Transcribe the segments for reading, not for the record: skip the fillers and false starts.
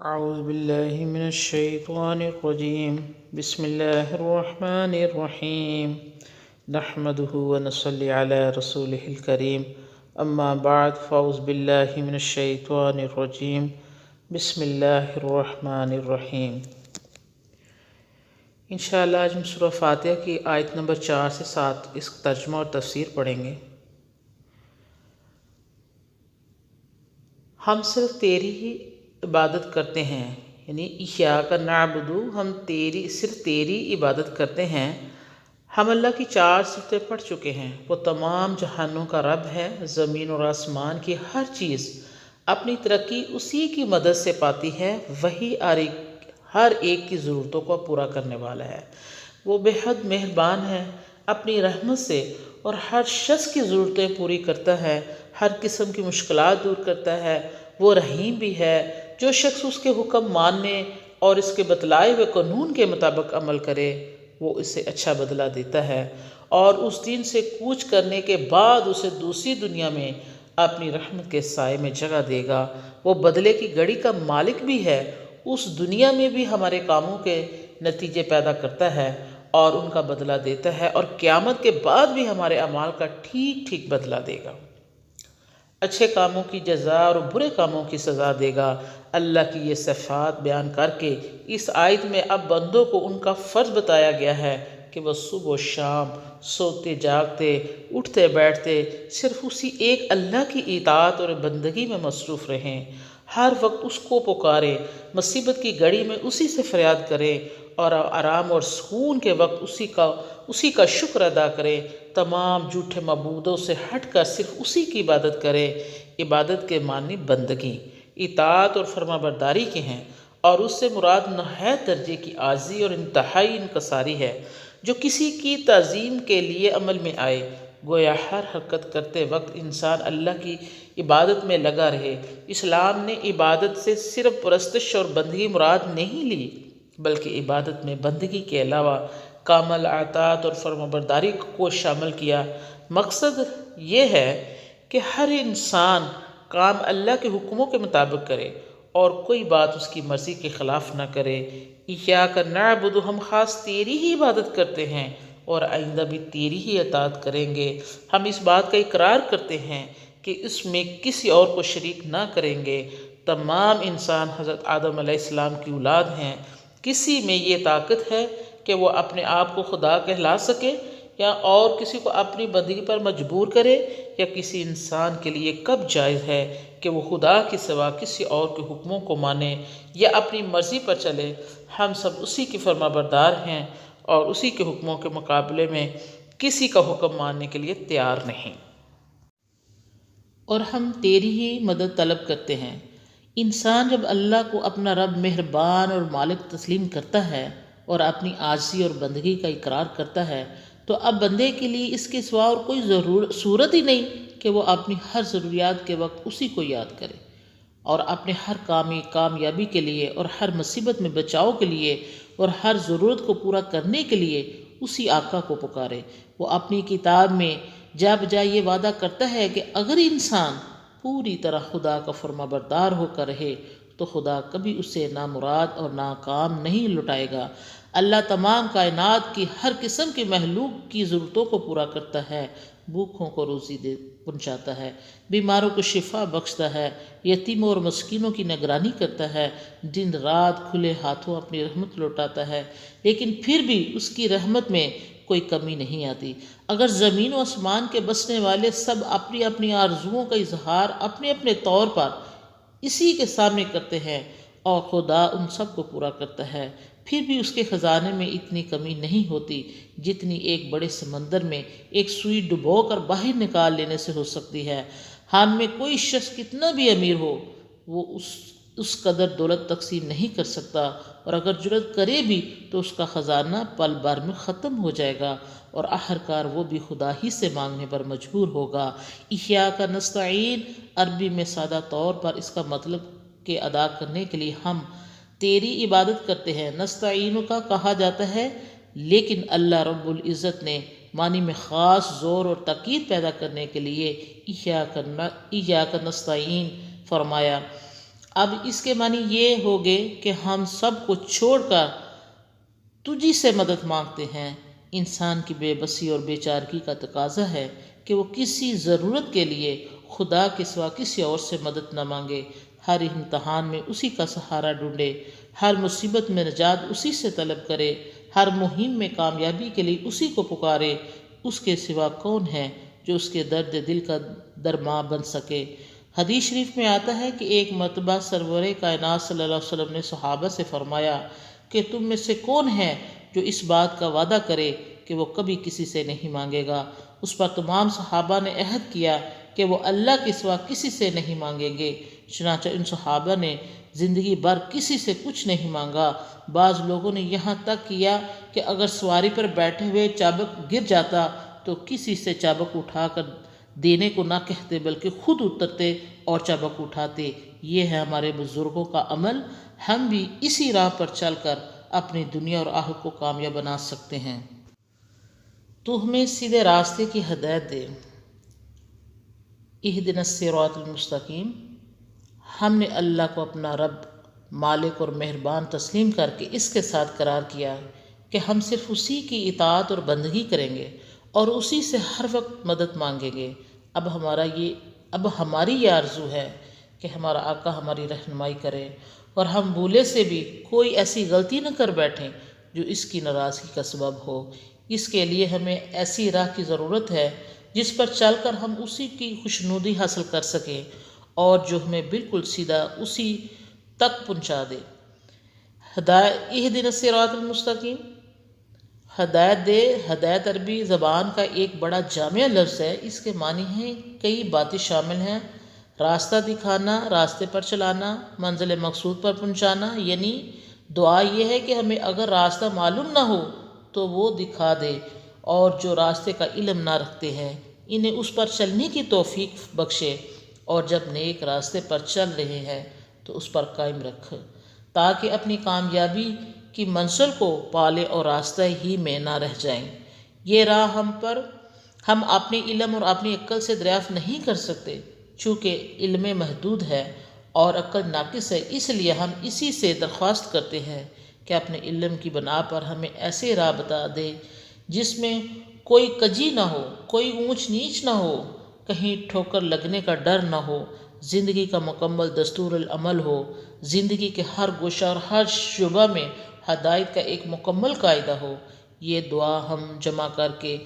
اعوذ باللہ من الشیطان الرجیم بسم اللہ الرحمن الرحیم نحمده ونصلی علی رسولہ الکریم اما بعد فاعوذ باللہ من الشیطان الرجیم بسم اللہ الرحمن الرحیم۔ انشاءاللہ آج ہم سورہ فاتحہ کی آیت نمبر 4 سے 7 اس ترجمہ اور تفسیر پڑھیں گے۔ ہم صرف تیری ہی عبادت کرتے ہیں، یعنی ایاک نعبد، ہم صرف تیری عبادت کرتے ہیں۔ ہم اللہ کی 4 صفتیں پڑھ چکے ہیں۔ وہ تمام جہانوں کا رب ہے، زمین اور آسمان کی ہر چیز اپنی ترقی اسی کی مدد سے پاتی ہے، وہی ہر ایک کی ضرورتوں کو پورا کرنے والا ہے۔ وہ بے حد مہربان ہے، اپنی رحمت سے اور ہر شخص کی ضرورتیں پوری کرتا ہے، ہر قسم کی مشکلات دور کرتا ہے۔ وہ رحیم بھی ہے، جو شخص اس کے حکم ماننے اور اس کے بتلائے ہوئے قانون کے مطابق عمل کرے وہ اسے اچھا بدلہ دیتا ہے، اور اس دین سے کوچ کرنے کے بعد اسے دوسری دنیا میں اپنی رحمت کے سائے میں جگہ دے گا۔ وہ بدلے کی گھڑی کا مالک بھی ہے، اس دنیا میں بھی ہمارے کاموں کے نتیجے پیدا کرتا ہے اور ان کا بدلہ دیتا ہے، اور قیامت کے بعد بھی ہمارے اعمال کا ٹھیک ٹھیک بدلہ دے گا۔ اچھے کاموں کی جزا اور برے کاموں کی سزا دے گا۔ اللہ کی یہ صفات بیان کر کے اس آیت میں اب بندوں کو ان کا فرض بتایا گیا ہے کہ وہ صبح و شام سوتے جاگتے اٹھتے بیٹھتے صرف اسی ایک اللہ کی اطاعت اور بندگی میں مصروف رہیں، ہر وقت اس کو پکاریں، مصیبت کی گھڑی میں اسی سے فریاد کریں، اور آرام اور سکون کے وقت اسی کا شکر ادا کریں۔ تمام جھوٹے معبودوں سے ہٹ کر صرف اسی کی عبادت کریں۔ عبادت کے معنی بندگی، اطاعت اور فرما برداری کے ہیں، اور اس سے مراد نہایت درجے کی عاجزی اور انتہائی انکساری ہے، جو کسی کی تعظیم کے لیے عمل میں آئے۔ گویا ہر حرکت کرتے وقت انسان اللہ کی عبادت میں لگا رہے۔ اسلام نے عبادت سے صرف پرستش اور بندگی مراد نہیں لی، بلکہ عبادت میں بندگی کے علاوہ کامل اطاعت اور فرما برداری کو شامل کیا۔ مقصد یہ ہے کہ ہر انسان کام اللہ کے حکموں کے مطابق کرے اور کوئی بات اس کی مرضی کے خلاف نہ کرے۔ ایاک نعبد، ہم خاص تیری ہی عبادت کرتے ہیں اور آئندہ بھی تیری ہی اطاعت کریں گے۔ ہم اس بات کا اقرار کرتے ہیں کہ اس میں کسی اور کو شریک نہ کریں گے۔ تمام انسان حضرت آدم علیہ السلام کی اولاد ہیں۔ کسی میں یہ طاقت ہے کہ وہ اپنے آپ کو خدا کہلا سکے یا اور کسی کو اپنی بندگی پر مجبور کرے، یا کسی انسان کے لیے کب جائز ہے کہ وہ خدا کے سوا کسی اور کے حکموں کو مانے یا اپنی مرضی پر چلے؟ ہم سب اسی کی فرما بردار ہیں اور اسی کے حکموں کے مقابلے میں کسی کا حکم ماننے کے لیے تیار نہیں۔ اور ہم تیری ہی مدد طلب کرتے ہیں۔ انسان جب اللہ کو اپنا رب مہربان اور مالک تسلیم کرتا ہے اور اپنی عاجزی اور بندگی کا اقرار کرتا ہے، تو اب بندے کے لیے اس کے سوا اور کوئی صورت ہی نہیں کہ وہ اپنی ہر ضروریات کے وقت اسی کو یاد کرے، اور اپنے ہر کامیابی کے لیے اور ہر مصیبت میں بچاؤ کے لیے اور ہر ضرورت کو پورا کرنے کے لیے اسی آقا کو پکارے۔ وہ اپنی کتاب میں جا بجا یہ وعدہ کرتا ہے کہ اگر انسان پوری طرح خدا کا فرما بردار ہو کر رہے تو خدا کبھی اسے نامراد اور ناکام نہیں لٹائے گا۔ اللہ تمام کائنات کی ہر قسم کی مخلوق کی ضرورتوں کو پورا کرتا ہے، بھوکھوں کو روزی پہنچاتا ہے، بیماروں کو شفا بخشتا ہے، یتیموں اور مسکینوں کی نگرانی کرتا ہے، دن رات کھلے ہاتھوں اپنی رحمت لوٹاتا ہے، لیکن پھر بھی اس کی رحمت میں کوئی کمی نہیں آتی۔ اگر زمین و آسمان کے بسنے والے سب اپنی اپنی آرزوؤں کا اظہار اپنے اپنے طور پر اسی کے سامنے کرتے ہیں اور خدا ان سب کو پورا کرتا ہے، پھر بھی اس کے خزانے میں اتنی کمی نہیں ہوتی جتنی ایک بڑے سمندر میں ایک سوئی ڈبو کر باہر نکال لینے سے ہو سکتی ہے۔ ہم میں کوئی شخص کتنا بھی امیر ہو، وہ اس قدر دولت تقسیم نہیں کر سکتا، اور اگر جرت کرے بھی تو اس کا خزانہ پل بھر میں ختم ہو جائے گا، اور آخرکار وہ بھی خدا ہی سے مانگنے پر مجبور ہوگا۔ ایاک نستعین عربی میں سادہ طور پر اس کا مطلب کہ ادا کرنے کے لیے ہم تیری عبادت کرتے ہیں نستعین کا کہا جاتا ہے، لیکن اللہ رب العزت نے معنی میں خاص زور اور تاکید پیدا کرنے کے لیے ایاک نستعین فرمایا۔ اب اس کے معنی یہ ہوگے کہ ہم سب کو چھوڑ کر تجھی سے مدد مانگتے ہیں۔ انسان کی بے بسی اور بے چارگی کا تقاضا ہے کہ وہ کسی ضرورت کے لیے خدا کے سوا کسی اور سے مدد نہ مانگے، ہر امتحان میں اسی کا سہارا ڈھونڈے، ہر مصیبت میں نجات اسی سے طلب کرے، ہر مہم میں کامیابی کے لیے اسی کو پکارے۔ اس کے سوا کون ہے جو اس کے درد دل کا درماں بن سکے؟ حدیث شریف میں آتا ہے کہ ایک مرتبہ سرور کائنات صلی اللہ علیہ وسلم نے صحابہ سے فرمایا کہ تم میں سے کون ہے جو اس بات کا وعدہ کرے کہ وہ کبھی کسی سے نہیں مانگے گا؟ اس پر تمام صحابہ نے عہد کیا کہ وہ اللہ کے سوا کسی سے نہیں مانگیں گے۔ چنانچہ ان صحابہ نے زندگی بھر کسی سے کچھ نہیں مانگا۔ بعض لوگوں نے یہاں تک کیا کہ اگر سواری پر بیٹھے ہوئے چابک گر جاتا تو کسی سے چابک اٹھا کر دینے کو نہ کہتے بلکہ خود اترتے اور چابک اٹھاتے۔ یہ ہے ہمارے بزرگوں کا عمل۔ ہم بھی اسی راہ پر چل کر اپنی دنیا اور آخرت کو کامیاب بنا سکتے ہیں۔ تو ہمیں سیدھے راستے کی ہدایت دے۔ اہدنا الصراط المستقیم۔ ہم نے اللہ کو اپنا رب، مالک اور مہربان تسلیم کر کے اس کے ساتھ قرار کیا کہ ہم صرف اسی کی اطاعت اور بندگی کریں گے اور اسی سے ہر وقت مدد مانگیں گے۔ اب ہماری یہ آرزو ہے کہ ہمارا آقا ہماری رہنمائی کرے اور ہم بھولے سے بھی کوئی ایسی غلطی نہ کر بیٹھیں جو اس کی ناراضگی کا سبب ہو۔ اس کے لیے ہمیں ایسی راہ کی ضرورت ہے جس پر چل کر ہم اسی کی خوشنودی حاصل کر سکیں اور جو ہمیں بالکل سیدھا اسی تک پہنچا دے۔ اہدنا الصراط المستقیم، ہدایت دے۔ ہدایت عربی زبان کا ایک بڑا جامع لفظ ہے۔ اس کے معنی ہیں کئی باتیں شامل ہیں: راستہ دکھانا، راستے پر چلانا، منزل مقصود پر پہنچانا۔ یعنی دعا یہ ہے کہ ہمیں اگر راستہ معلوم نہ ہو تو وہ دکھا دے، اور جو راستے کا علم نہ رکھتے ہیں انہیں اس پر چلنے کی توفیق بخشے، اور جب نیک راستے پر چل رہے ہیں تو اس پر قائم رکھ تاکہ اپنی کامیابی کی منزل کو پالے اور راستہ ہی میں نہ رہ جائیں۔ یہ راہ ہم اپنے علم اور اپنی عقل سے دریافت نہیں کر سکتے، چونکہ علم محدود ہے اور عقل ناقص ہے۔ اس لیے ہم اسی سے درخواست کرتے ہیں کہ اپنے علم کی بنا پر ہمیں ایسے راہ بتا دے جس میں کوئی کجی نہ ہو، کوئی اونچ نیچ نہ ہو، کہیں ٹھوکر لگنے کا ڈر نہ ہو، زندگی کا مکمل دستور العمل ہو، زندگی کے ہر گوشہ اور ہر شعبہ میں ہدایت کا ایک مکمل قاعدہ ہو۔ یہ دعا ہم جمع کر کے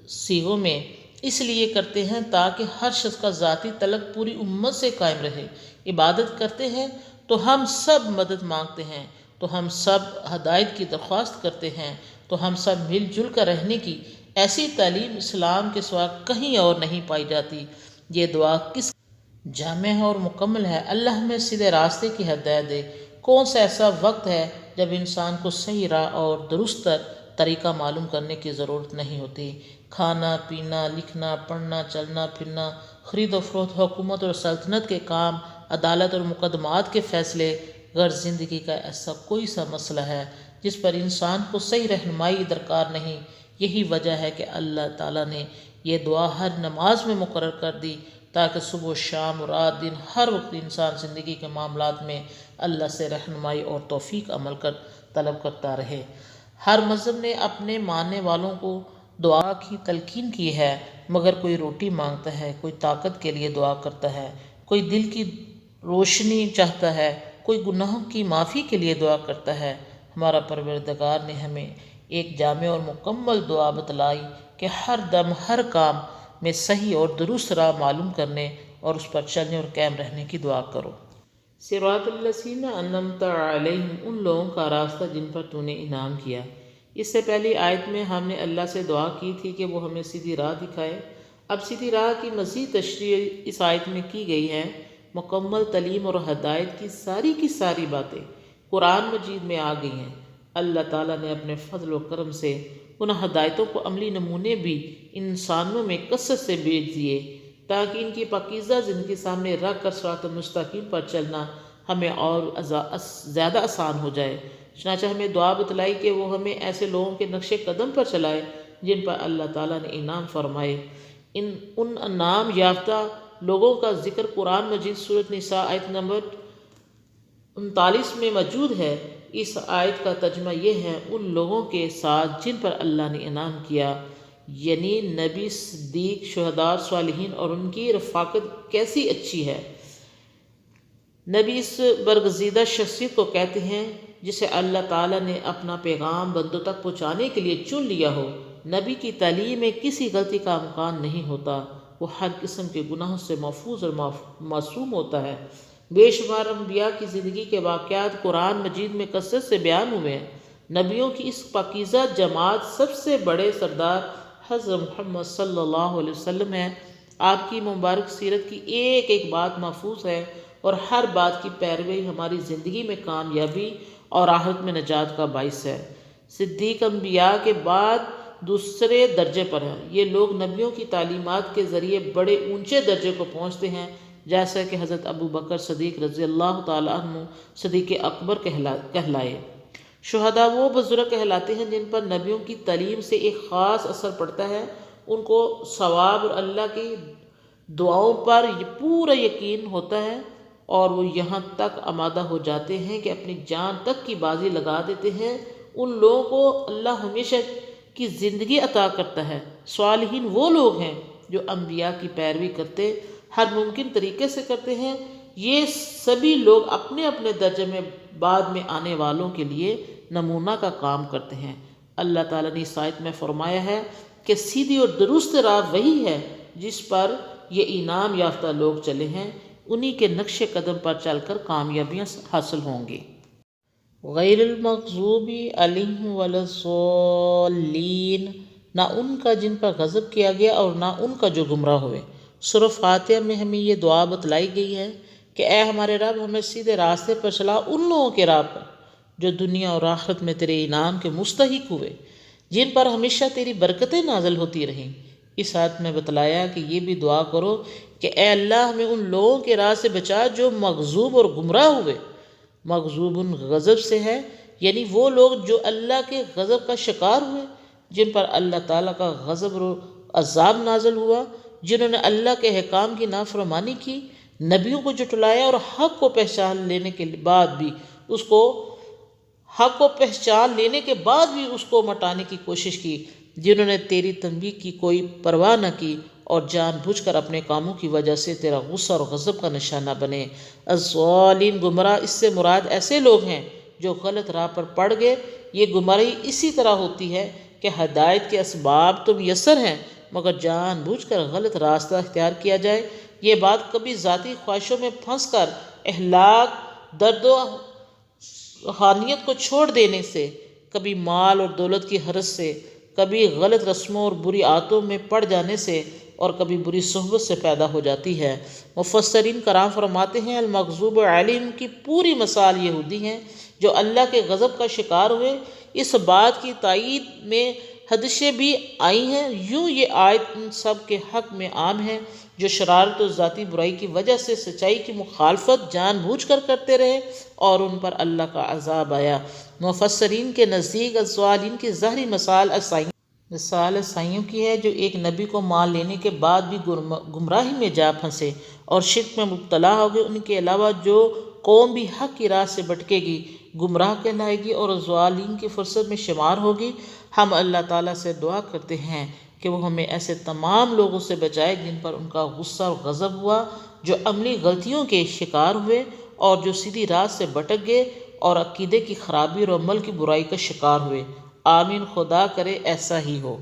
صیغوں میں اس لیے کرتے ہیں تاکہ ہر شخص کا ذاتی تعلق پوری امت سے قائم رہے۔ عبادت کرتے ہیں تو ہم سب مدد مانگتے ہیں، تو ہم سب ہدایت کی درخواست کرتے ہیں، تو ہم سب مل جل کر رہنے کی ایسی تعلیم اسلام کے سوا کہیں اور نہیں پائی جاتی۔ یہ دعا کس جامع ہے اور مکمل ہے۔ اللہ ہمیں سیدھے راستے کی ہدایت دے۔ کون سا ایسا وقت ہے جب انسان کو صحیح راہ اور درست طریقہ معلوم کرنے کی ضرورت نہیں ہوتی؟ کھانا پینا، لکھنا پڑھنا، چلنا پھرنا، خرید و فروخت، حکومت اور سلطنت کے کام، عدالت اور مقدمات کے فیصلے، غیر زندگی کا ایسا کوئی سا مسئلہ ہے جس پر انسان کو صحیح رہنمائی درکار نہیں۔ یہی وجہ ہے کہ اللہ تعالیٰ نے یہ دعا ہر نماز میں مقرر کر دی تاکہ صبح و شام، رات دن، ہر وقت انسان زندگی کے معاملات میں اللہ سے رہنمائی اور توفیق عمل طلب کرتا رہے۔ ہر مذہب نے اپنے ماننے والوں کو دعا کی تلقین کی ہے، مگر کوئی روٹی مانگتا ہے، کوئی طاقت کے لیے دعا کرتا ہے، کوئی دل کی روشنی چاہتا ہے، کوئی گناہوں کی معافی کے لیے دعا کرتا ہے۔ ہمارا پروردگار نے ہمیں ایک جامع اور مکمل دعا بتلائی کہ ہر دم ہر کام میں صحیح اور درست راہ معلوم کرنے اور اس پر چلنے اور قائم رہنے کی دعا کرو۔ صراط الذین انعمت علیہم، ان لوگوں کا راستہ جن پر تو نے انعام کیا۔ اس سے پہلی آیت میں ہم نے اللہ سے دعا کی تھی کہ وہ ہمیں سیدھی راہ دکھائے۔ اب سیدھی راہ کی مزید تشریح اس آیت میں کی گئی ہے۔ مکمل تعلیم اور ہدایت کی ساری باتیں قرآن مجید میں آ گئی ہیں۔ اللہ تعالیٰ نے اپنے فضل و کرم سے ان ہدایتوں کو عملی نمونے بھی انسانوں میں کثرت سے بھیج دیے تاکہ ان کی پاکیزہ زندگی سامنے رکھ کر صراط مستقیم پر چلنا ہمیں اور زیادہ آسان ہو جائے۔ چنانچہ ہمیں دعا بتلائی کہ وہ ہمیں ایسے لوگوں کے نقش قدم پر چلائے جن پر اللہ تعالیٰ نے انعام فرمائے۔ ان انعام یافتہ لوگوں کا ذکر قرآن مجید سورۃ نساء آیت نمبر 39 میں موجود ہے۔ اس آیت کا ترجمہ یہ ہے ان لوگوں کے ساتھ جن پر اللہ نے انعام کیا، یعنی نبی، صدیق، شہداء، صالحین، اور ان کی رفاقت کیسی اچھی ہے۔ نبی اس برگزیدہ شخصیت کو کہتے ہیں جسے اللہ تعالیٰ نے اپنا پیغام بندوں تک پہنچانے کے لیے چن لیا ہو۔ نبی کی تعلیم میں کسی غلطی کا امکان نہیں ہوتا، وہ ہر قسم کے گناہوں سے محفوظ اور معصوم ہوتا ہے۔ بے شمار انبیاء کی زندگی کے واقعات قرآن مجید میں کثرت سے بیان ہوئے ہیں۔ نبیوں کی اس پاکیزہ جماعت سب سے بڑے سردار حضرت محمد صلی اللہ علیہ وسلم ہیں۔ آپ کی مبارک سیرت کی ایک ایک بات محفوظ ہے، اور ہر بات کی پیروی ہماری زندگی میں کامیابی اور آخرت میں نجات کا باعث ہے۔ صدیق انبیاء کے بعد دوسرے درجے پر ہیں۔ یہ لوگ نبیوں کی تعلیمات کے ذریعے بڑے اونچے درجے کو پہنچتے ہیں، جیسا کہ حضرت ابو بکر صدیق رضی اللہ تعالیٰ عنہ صدیق اکبر کہلائے۔ شہداء وہ بزرگ کہلاتے ہیں جن پر نبیوں کی تعلیم سے ایک خاص اثر پڑتا ہے۔ ان کو ثواب اور اللہ کی دعاؤں پر پورا یقین ہوتا ہے، اور وہ یہاں تک آمادہ ہو جاتے ہیں کہ اپنی جان تک کی بازی لگا دیتے ہیں۔ ان لوگوں کو اللہ ہمیشہ کی زندگی عطا کرتا ہے۔ صالحین وہ لوگ ہیں جو انبیاء کی پیروی کرتے ہر ممکن طریقے سے کرتے ہیں۔ یہ سبھی لوگ اپنے اپنے درجے میں بعد میں آنے والوں کے لیے نمونہ کا کام کرتے ہیں۔ اللہ تعالیٰ نے اس آیت میں فرمایا ہے کہ سیدھی اور درست راہ وہی ہے جس پر یہ انعام یافتہ لوگ چلے ہیں، انہی کے نقش قدم پر چل کر کامیابیاں حاصل ہوں گی۔ غیر المغضوب علیہم ولا الضالین، نہ ان کا جن پر غضب کیا گیا اور نہ ان کا جو گمراہ ہوئے۔ سورہ فاتحہ میں ہمیں یہ دعا بتلائی گئی ہے کہ اے ہمارے رب، ہمیں سیدھے راستے پر چلا ان لوگوں کے راہ پر جو دنیا اور آخرت میں تیرے انعام کے مستحق ہوئے، جن پر ہمیشہ تیری برکتیں نازل ہوتی رہیں۔ اس آیت میں بتلایا کہ یہ بھی دعا کرو کہ اے اللہ، ہمیں ان لوگوں کے راہ سے بچا جو مغضوب اور گمراہ ہوئے۔ مغضوب غضب سے ہے، یعنی وہ لوگ جو اللہ کے غضب کا شکار ہوئے، جن پر اللہ تعالیٰ کا غضب اور عذاب نازل ہوا، جنہوں نے اللہ کے احکام کی نافرمانی کی، نبیوں کو جھٹلایا اور حق کو پہچان لینے کے بعد بھی اس کو مٹانے کی کوشش کی، جنہوں نے تیری تنبیہ کی کوئی پرواہ نہ کی اور جان بوجھ کر اپنے کاموں کی وجہ سے تیرا غصہ اور غضب کا نشانہ بنے۔ الضالین گمراہ، اس سے مراد ایسے لوگ ہیں جو غلط راہ پر پڑ گئے۔ یہ گمراہی اسی طرح ہوتی ہے کہ ہدایت کے اسباب تو میسر ہیں، مگر جان بوجھ کر غلط راستہ اختیار کیا جائے۔ یہ بات کبھی ذاتی خواہشوں میں پھنس کر اہلاک، درد و حانیت کو چھوڑ دینے سے، کبھی مال اور دولت کی حرص سے، کبھی غلط رسموں اور بری عادتوں میں پڑ جانے سے، اور کبھی بری صحبت سے پیدا ہو جاتی ہے۔ مفسرین کرام فرماتے ہیں المغضوب علیہم کی پوری مثال یہودی ہیں جو اللہ کے غضب کا شکار ہوئے۔ اس بات کی تائید میں حدیثیں بھی آئی ہیں۔ یوں یہ آیت ان سب کے حق میں عام ہے جو شرارت و ذاتی برائی کی وجہ سے سچائی کی مخالفت جان بوجھ کر کرتے رہے اور ان پر اللہ کا عذاب آیا۔ مفسرین کے نزدیک الضالین کی ظاہری مثال عیسائیوں کی ہے جو ایک نبی کو مان لینے کے بعد بھی گمراہی میں جا پھنسے اور شرک میں مبتلا ہو گئے۔ ان کے علاوہ جو قوم بھی حق کی راہ سے بھٹکے گی، گمراہ کہلائے گی اور ضالین کی فرصت میں شمار ہوگی۔ ہم اللہ تعالیٰ سے دعا کرتے ہیں کہ وہ ہمیں ایسے تمام لوگوں سے بچائے جن پر ان کا غصہ اور غضب ہوا، جو عملی غلطیوں کے شکار ہوئے اور جو سیدھی راہ سے بھٹک گئے اور عقیدے کی خرابی اور عمل کی برائی کا شکار ہوئے۔ آمین، خدا کرے ایسا ہی ہو۔